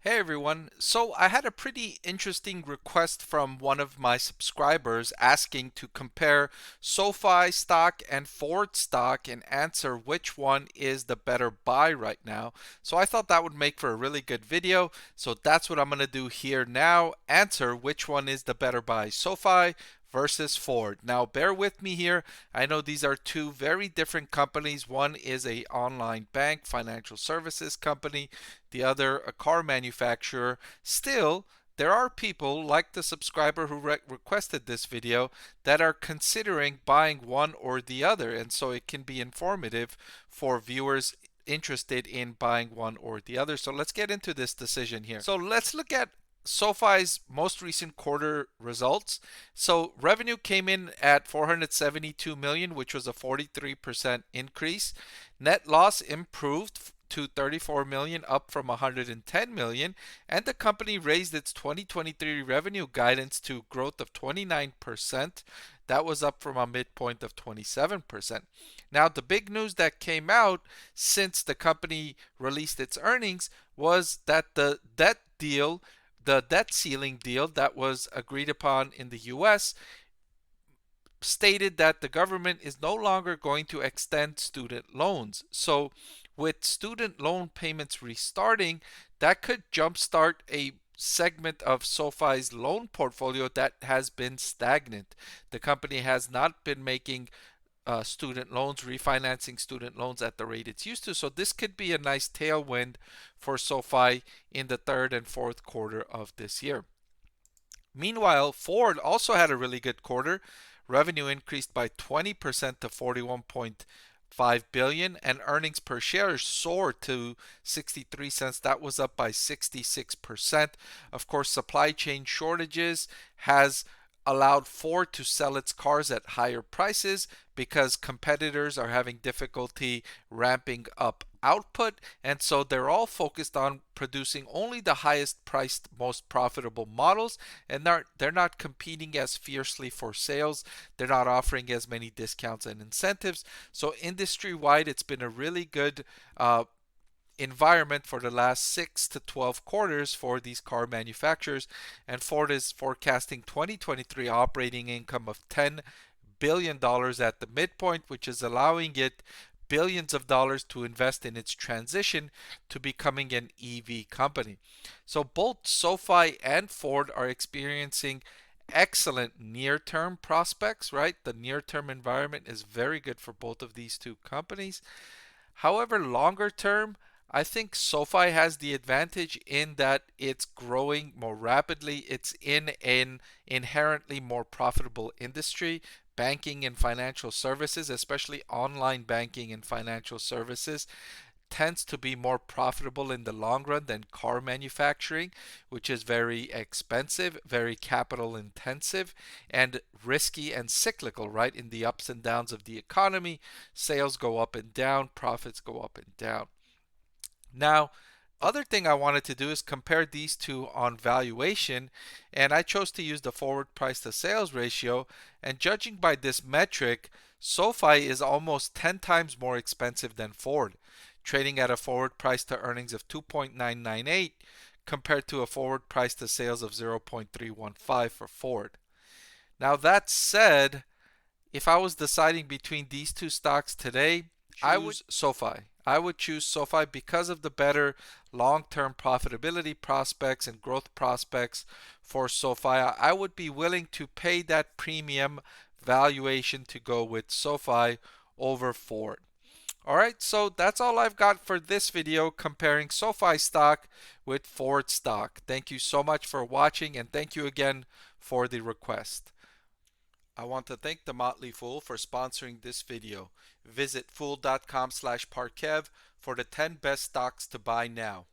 Hey everyone. So I had a pretty interesting request from one of my subscribers asking to compare SoFi stock and Ford stock and answer which one is the better buy right now. So I thought that would make for a really good video. So that's what I'm going to do here now. Answer which one is the better buy, SoFi versus Ford. Now bear with me here. I know these are two very different companies. One is a online bank, financial services company, the other a car manufacturer. Still, there are people like the subscriber who requested this video that are considering buying one or the other, and so it can be informative for viewers interested in buying one or the other. So let's get into this decision here. So let's look at SoFi's most recent quarter results. So revenue came in at 472 million, which was a 43% increase. Net loss improved to 34 million, up from 110 million, and the company raised its 2023 revenue guidance to growth of 29%. That was up from a midpoint of 27%. Now, the big news that came out since the company released its earnings was that the debt ceiling deal that was agreed upon in the US stated that the government is no longer going to extend student loans. So, with student loan payments restarting, that could jumpstart a segment of SoFi's loan portfolio that has been stagnant. The company has not been making student loans, refinancing student loans at the rate it's used to. So this could be a nice tailwind for SoFi in the third and fourth quarter of this year. Meanwhile, Ford also had a really good quarter. Revenue increased by 20% to 41.5 billion, and earnings per share soared to 63 cents. That was up by 66%. Of course, supply chain shortages has allowed Ford to sell its cars at higher prices because competitors are having difficulty ramping up output, and so they're all focused on producing only the highest priced, most profitable models, and they're not competing as fiercely for sales. They're not offering as many discounts and incentives. So industry wide, it's been a really good environment for the last 6 to 12 quarters for these car manufacturers, and Ford is forecasting 2023 operating income of $10 billion at the midpoint, which is allowing it billions of dollars to invest in its transition to becoming an EV company. So both SoFi and Ford are experiencing excellent near-term prospects, right? The near-term environment is very good for both of these two companies. However, longer term, I think SoFi has the advantage in that it's growing more rapidly. It's in an inherently more profitable industry. Banking and financial services, especially online banking and financial services, tends to be more profitable in the long run than car manufacturing, which is very expensive, very capital intensive, and risky and cyclical, right? In the ups and downs of the economy, sales go up and down, profits go up and down. Now, other thing I wanted to do is compare these two on valuation, and I chose to use the forward price to sales ratio. And judging by this metric, SoFi is almost 10 times more expensive than Ford, trading at a forward price to earnings of 2.998 compared to a forward price to sales of 0.315 for Ford. Now, that said, if I was deciding between these two stocks today, I would choose SoFi. I would choose SoFi because of the better long-term profitability prospects and growth prospects for SoFi. I would be willing to pay that premium valuation to go with SoFi over Ford. All right, so that's all I've got for this video comparing SoFi stock with Ford stock. Thank you so much for watching, and thank you again for the request. I want to thank the Motley Fool for sponsoring this video. Visit fool.com/Parkev for the 10 best stocks to buy now.